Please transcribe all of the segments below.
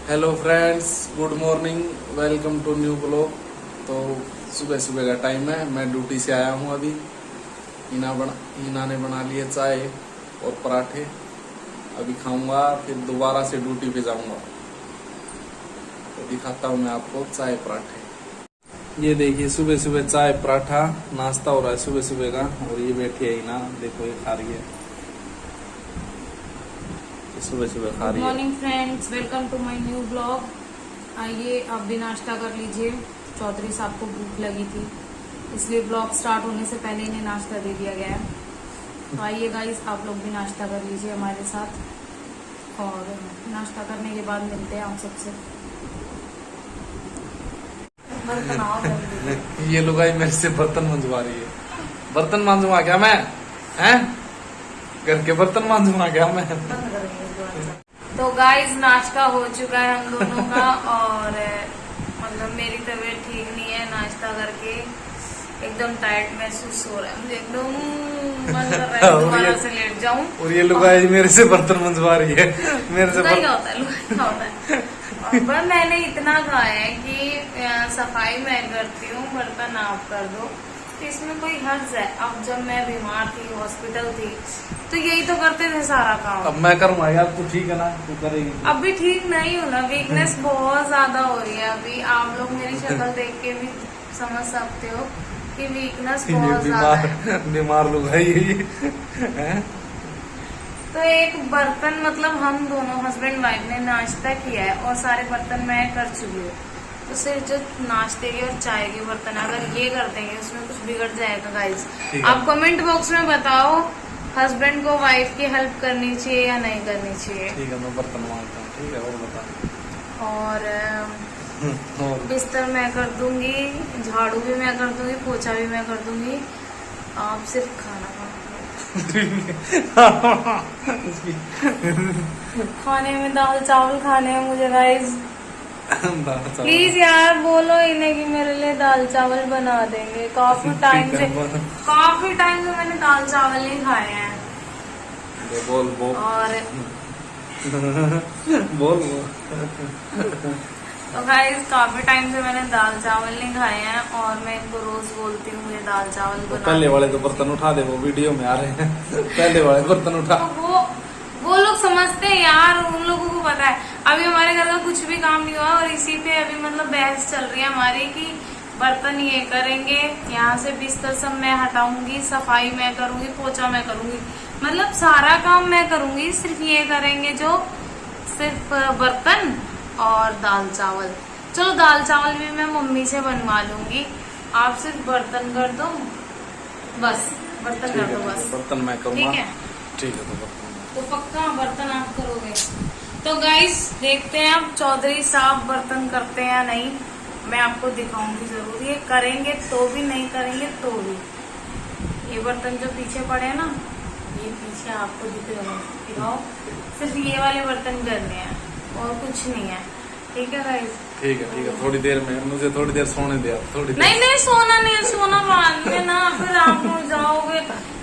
Hello friends, good morning, welcome to new blog. तो सुबह सुबह का टाइम है, मैं ड्यूटी से आया हूँ अभी। हीना ने बना लिए चाय और पराठे, अभी खाऊंगा, फिर दोबारा से ड्यूटी पे जाऊंगा। तो दिखाता हूँ मैं आपको चाय पराठे। ये देखिए, सुबह सुबह चाय पराठा नाश्ता हो रहा है सुबह सुबह का। और ये बैठी है हीना, देखो ये खा रही है, सुबह सुबह खा रही है। Morning friends, welcome to my new blog. आइए आप भी नाश्ता कर लीजिए। चौधरी साहब को भूख लगी थी, इसलिए ब्लॉग स्टार्ट होने से पहले इन्हें नाश्ता दे दिया गया है। तो आइए गाइस, आप लोग भी नाश्ता कर लीजिए हमारे साथ, और नाश्ता करने के बाद मिलते हैं आप सबसे। बर्तन आओ जल्दी। ये लोग मेरे से बर्तन मंजवा रही है। बर्तन मांजूंगा क्या मैं? हैं? घर के बर्तन मांजूंगा क्या मैं? तो गाइस, नाश्ता हो चुका है हम दोनों का, और मतलब मेरी तबीयत ठीक नहीं है। नाश्ता करके एकदम टायर्ड महसूस हो रहा है मुझे, एकदम मन कर रहा है दोबारा से लेट जाऊं। और ये लोग मेरे से बर्तन मंजवा रही है। मेरे से क्या होता है पर मैंने इतना खाया है कि सफाई मैं करती हूँ, बर्तन आप कर दो, तो इसमें कोई हर्ज है। अब जब मैं बीमार थी, हॉस्पिटल थी, तो यही तो करते थे सारा काम। अब मैं करूँगा यार, तू ठीक है ना? तू करेगी? अब भी ठीक नहीं हूँ ना, वीकनेस बहुत ज्यादा हो रही है। अभी आप लोग मेरी शक्ल देख के भी समझ सकते हो कि वीकनेस बहुत ज्यादा है। बीमार लोग है ये। तो एक बर्तन, मतलब हम दोनों हस्बैंड वाइफ ने नाश्ता किया है और सारे बर्तन मैं कर चुकी हूँ। तो सिर्फ जो नाश्ते के और चाय के बर्तन, अगर ये कर देंगे उसमें कुछ बिगड़ जाएगा गाइस। आप कमेंट बॉक्स में बताओ, हस्बैंड को वाइफ की हेल्प करनी चाहिए या नहीं करनी चाहिए। ठीक है, मैं बर्तन मांगता हूँ। ठीक है, और बता। और बिस्तर मैं कर दूंगी, झाड़ू भी मैं कर दूंगी, पोछा भी मैं कर दूंगी। आप सिर्फ खाना खाने में दाल चावल खाने हैं मुझे गाइस। प्लीज यार बोलो इन्हें कि मेरे लिए दाल चावल बना देंगे। काफी टाइम से मैंने दाल चावल नहीं खाए हैं। बोल और बोल। तो गाइस, काफी टाइम से मैंने दाल चावल नहीं खाए हैं, और मैं इनको रोज बोलती हूँ मुझे दाल चावल बना। पहले वाले तो बर्तन उठा दे, वो वीडियो में आ रहे हैं। पहले वाले बर्तन उठा। तो वो लोग समझते हैं यार, उन लोगों को पता है। अभी हमारे घर में कुछ भी काम नहीं हुआ, और इसी पे अभी मतलब बहस चल रही है हमारी कि बर्तन ये करेंगे, यहाँ से बिस्तर सब मैं हटाऊंगी, सफाई मैं करूंगी, पोछा मैं करूंगी, मतलब सारा काम मैं करूंगी। सिर्फ ये करेंगे जो सिर्फ बर्तन और दाल चावल। चलो दाल चावल भी मैं मम्मी से बनवा लूंगी, आप सिर्फ बर्तन कर दो, बस बर्तन कर दो बस। बर्तन मैं करूँगा। ठीक है, ठीक है। तो पक्का बर्तन आप करोगे। तो गाइस, देखते हैं अब चौधरी साहब बर्तन करते हैं या नहीं। मैं आपको दिखाऊंगी जरूर, ये करेंगे तो भी, नहीं करेंगे तो भी। ये बर्तन जो पीछे पड़े हैं ना, ये पीछे आपको दिखाओ, सिर्फ ये वाले बर्तन करने हैं और कुछ नहीं है। ठीक है गाइस? ठीक है। थोड़ी देर में मुझे थोड़ी देर सोने दे। थोड़ी देर नहीं सोना नहीं है, सोना बाद में ना, फिर आप लोग जाओगे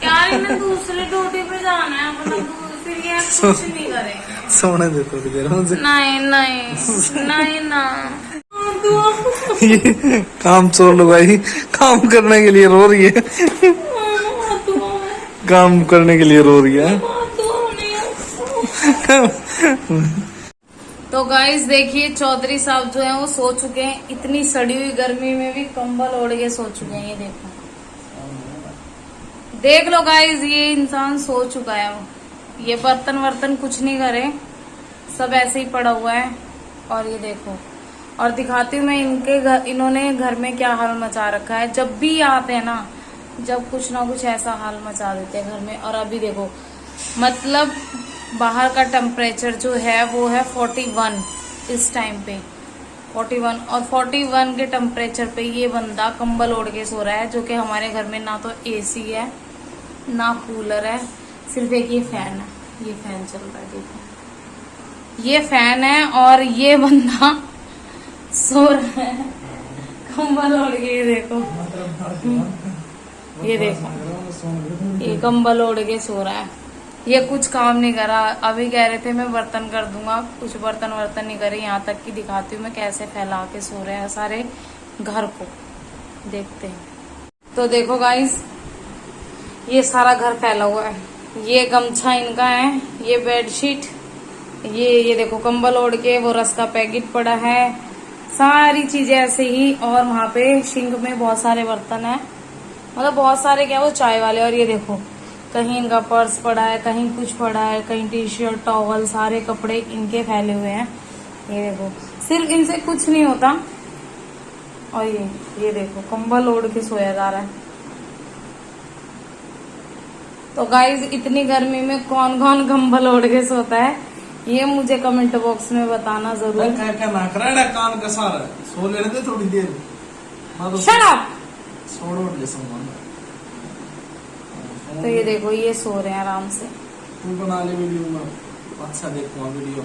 यार, इन्हें दूसरी ड्यूटी पे जाना है अपना, फिर ये कुछ नहीं करेंगे। सोने दे थोड़ी देर मुझे। नहीं ना। ये काम छोड़ लो भाई, काम करने के लिए रो रही है। काम करने के लिए रो रही है। तो गाइस देखिए, चौधरी साहब जो है वो सो चुके हैं। इतनी सड़ी हुई गर्मी में भी कंबल ओढ़ के सो चुके हैं। ये देखो, देख लो गाइस, ये इंसान सो चुका है। ये बर्तन वर्तन कुछ नहीं करे, सब ऐसे ही पड़ा हुआ है। और ये देखो, और दिखाती हूँ मैं इनके घर, इन्होंने घर में क्या हाल मचा रखा है। जब भी आते हैं ना, जब कुछ ना कुछ ऐसा हाल मचा देते हैं घर में। और अभी देखो, मतलब बाहर का टेम्परेचर जो है वो है 41 इस टाइम पे, 41। और 41 के टेम्परेचर पे ये बंदा कंबल ओढ़ के सो रहा है, जो कि हमारे घर में ना तो एसी है ना कूलर है, सिर्फ एक ये फैन है। ये फैन चल रहा है, देखो ये फैन है, और ये बंदा सो रहा है कंबल ओढ़ के। ये देखो, ये कंबल ओढ़ के सो रहा है। ये कुछ काम नहीं करा। अभी कह रहे थे मैं बर्तन कर दूंगा, कुछ बर्तन वर्तन नहीं करे। यहाँ तक कि दिखाती हूँ मैं कैसे फैला के सो रहे हैं सारे घर को, देखते हैं। तो देखो गाइस, ये सारा घर फैला हुआ है। ये गमछा इनका है, ये बेडशीट, ये देखो कंबल ओढ़ के, वो रस का पैकेट पड़ा है, सारी चीजें ऐसे ही। और वहां पे सिंक में बहुत सारे बर्तन है, मतलब बहुत सारे क्या, वो चाय वाले। और ये देखो कहीं इनका पर्स पड़ा है, कहीं कुछ पड़ा है, कहीं टी शर्ट टॉवल, सारे कपड़े इनके फैले हुए हैं। ये देखो, सिर्फ इनसे कुछ नहीं होता। और ये देखो कंबल ओढ़ के सोया जा रहा है। तो गाइज, इतनी गर्मी में कौन कौन कंबल ओढ़ के सोता है, ये मुझे कमेंट बॉक्स में बताना जरूर। कान का सारा सो लेने दे थोड़ी देर। Shut up! छोड़ो ले तो ये देखो, ये सो रहे हैं आराम से। तू बना ले वीडियो में, अच्छा देखूंगा वीडियो।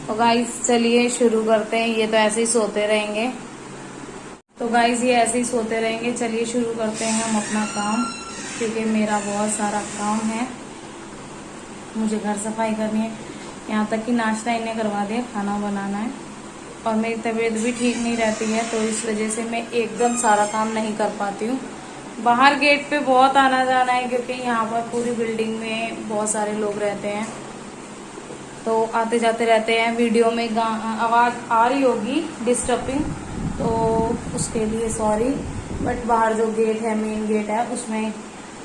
तो गाइज चलिए शुरू करते हैं। ये तो ऐसे ही सोते रहेंगे। तो गाइज ये ऐसे ही सोते रहेंगे। चलिए शुरू करते हैं हम अपना काम, क्योंकि मेरा बहुत सारा काम है। मुझे घर सफाई करनी है, यहाँ तक कि नाश्ता इन्हें करवा दिया, खाना बनाना है। और मेरी तबीयत भी ठीक नहीं रहती है, तो इस वजह से मैं एकदम सारा काम नहीं कर पाती हूँ। बाहर गेट पे बहुत आना जाना है, क्योंकि यहाँ पर पूरी बिल्डिंग में बहुत सारे लोग रहते हैं, तो आते जाते रहते हैं। वीडियो में आवाज़ आ रही होगी डिस्टर्बिंग, तो उसके लिए सॉरी। बट बाहर जो गेट है, मेन गेट है, उसमें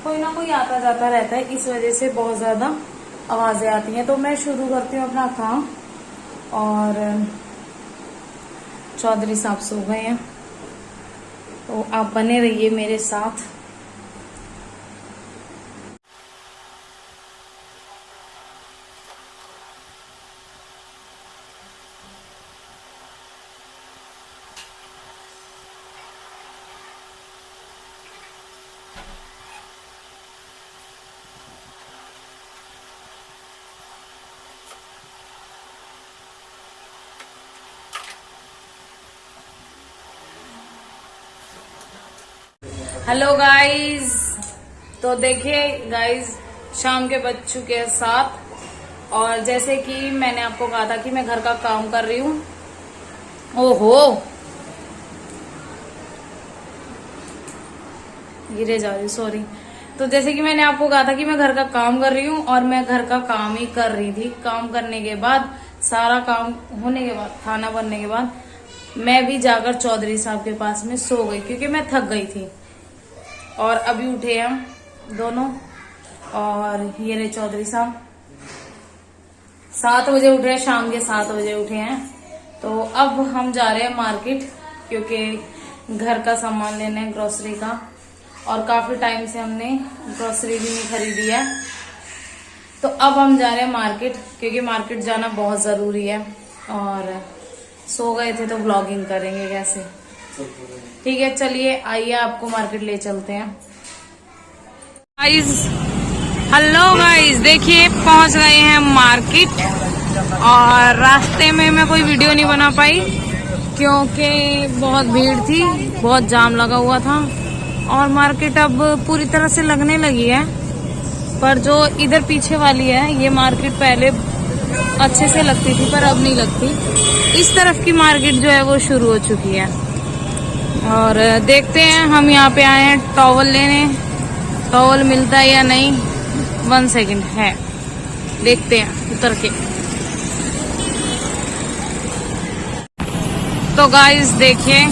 कोई ना कोई आता जाता रहता है, इस वजह से बहुत ज़्यादा आवाज़ें आती हैं। तो मैं शुरू करती हूँ अपना काम। और चौधरी साहब सो गए हैं, तो आप बने रहिए मेरे साथ। हेलो गाइस, तो देखिए गाइस, शाम के बज चुके हैं 7। और जैसे कि मैंने आपको कहा था कि मैं घर का काम कर रही हूँ। ओहो, गिरे जा रही, सॉरी। तो जैसे कि मैंने आपको कहा था कि मैं घर का काम कर रही हूँ, और मैं घर का काम ही कर रही थी। काम करने के बाद, सारा काम होने के बाद, खाना बनने के बाद, मैं भी जाकर चौधरी साहब के पास में सो गई, क्योंकि मैं थक गई थी। और अभी उठे हम दोनों, और ये रहे चौधरी साहब। 7 बजे उठे हैं, शाम के 7 बजे उठे हैं। तो अब हम जा रहे हैं मार्केट, क्योंकि घर का सामान लेना है, ग्रोसरी का। और काफी टाइम से हमने ग्रोसरी भी नहीं खरीदी है, तो अब हम जा रहे हैं मार्केट, क्योंकि मार्केट जाना बहुत जरूरी है। और सो गए थे तो व्लॉगिंग करेंगे कैसे। ठीक है, चलिए आइए आपको मार्केट ले चलते हैं। गाइस, हेलो गाइस, देखिए पहुंच गए हैं मार्केट। और रास्ते में मैं कोई वीडियो नहीं बना पाई, क्योंकि बहुत भीड़ थी, बहुत जाम लगा हुआ था। और मार्केट अब पूरी तरह से लगने लगी है, पर जो इधर पीछे वाली है, ये मार्केट पहले अच्छे से लगती थी, पर अब नहीं लगती। इस तरफ की मार्केट जो है वो शुरू हो चुकी है। और देखते हैं, हम यहाँ पे आए हैं टॉवल लेने। टॉवल मिलता है या नहीं, 1 सेकंड है, देखते हैं उतर के। तो गाइस देखिए,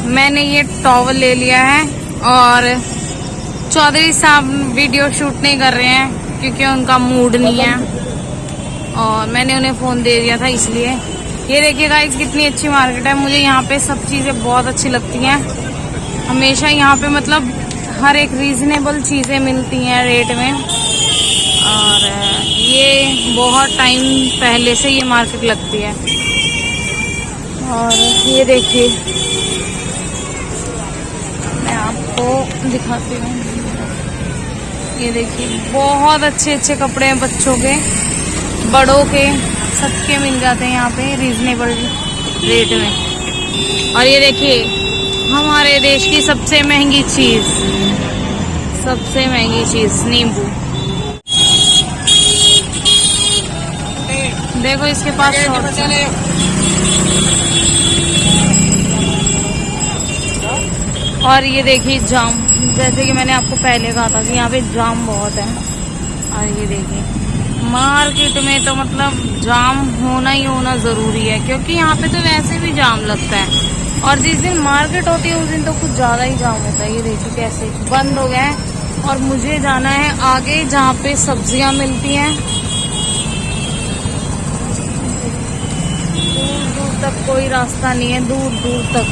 मैंने ये टॉवल ले लिया है। और चौधरी साहब वीडियो शूट नहीं कर रहे हैं, क्योंकि उनका मूड नहीं है, और मैंने उन्हें फोन दे दिया था, इसलिए। ये देखिए गाइस, कितनी अच्छी मार्केट है। मुझे यहाँ पे सब चीजें बहुत अच्छी लगती हैं। हमेशा यहाँ पे मतलब हर एक रीजनेबल चीजें मिलती हैं रेट में। और ये बहुत टाइम पहले से ये मार्केट लगती है। और ये देखिए, मैं आपको दिखाती हूँ। ये देखिए, बहुत अच्छे अच्छे कपड़े हैं, बच्चों के, बड़ों के, सबके मिल जाते हैं यहाँ पे रीजनेबल रेट में। और ये देखिए, हमारे देश की सबसे महंगी चीज, नींबू। देखो इसके पास शॉर्ट्स हैं। और ये देखिए जाम, जैसे कि मैंने आपको पहले कहा था कि यहाँ पे जाम बहुत है। और ये देखिए मार्केट में तो मतलब जाम होना ही होना जरूरी है, क्योंकि यहाँ पे तो वैसे भी जाम लगता है। और जिस दिन मार्केट होती है उस दिन तो कुछ ज्यादा ही जाम होता है। ये देखिए कैसे बंद हो गया है। और मुझे जाना है आगे जहाँ पे सब्जियां मिलती हैं। दूर दूर तक कोई रास्ता नहीं है, दूर दूर तक।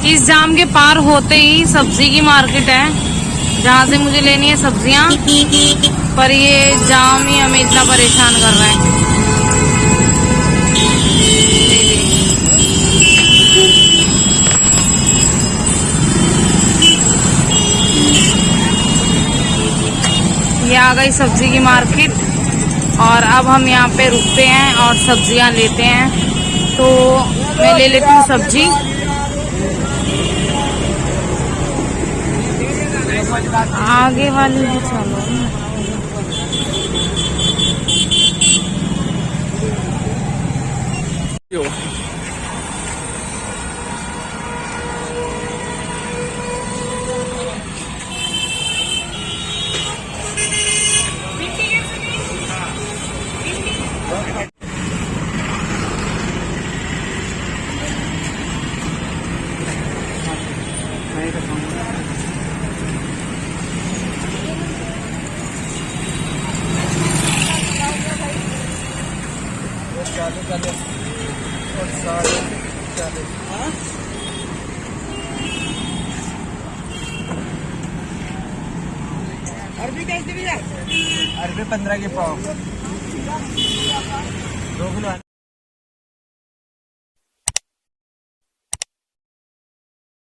इस जाम के पार होते ही सब्जी की मार्केट है जहाँ से मुझे लेनी है सब्जियां, पर ये जाम ही हमें इतना परेशान कर रहा है। ये आ गई सब्जी की मार्केट और अब हम यहाँ पे रुकते हैं और सब्जियां लेते हैं। तो मैं ले लेती हूँ सब्जी। आगे वाली भी चलो। अरबी कैसे भी है? अरबी 15 के पाव 2 किलो।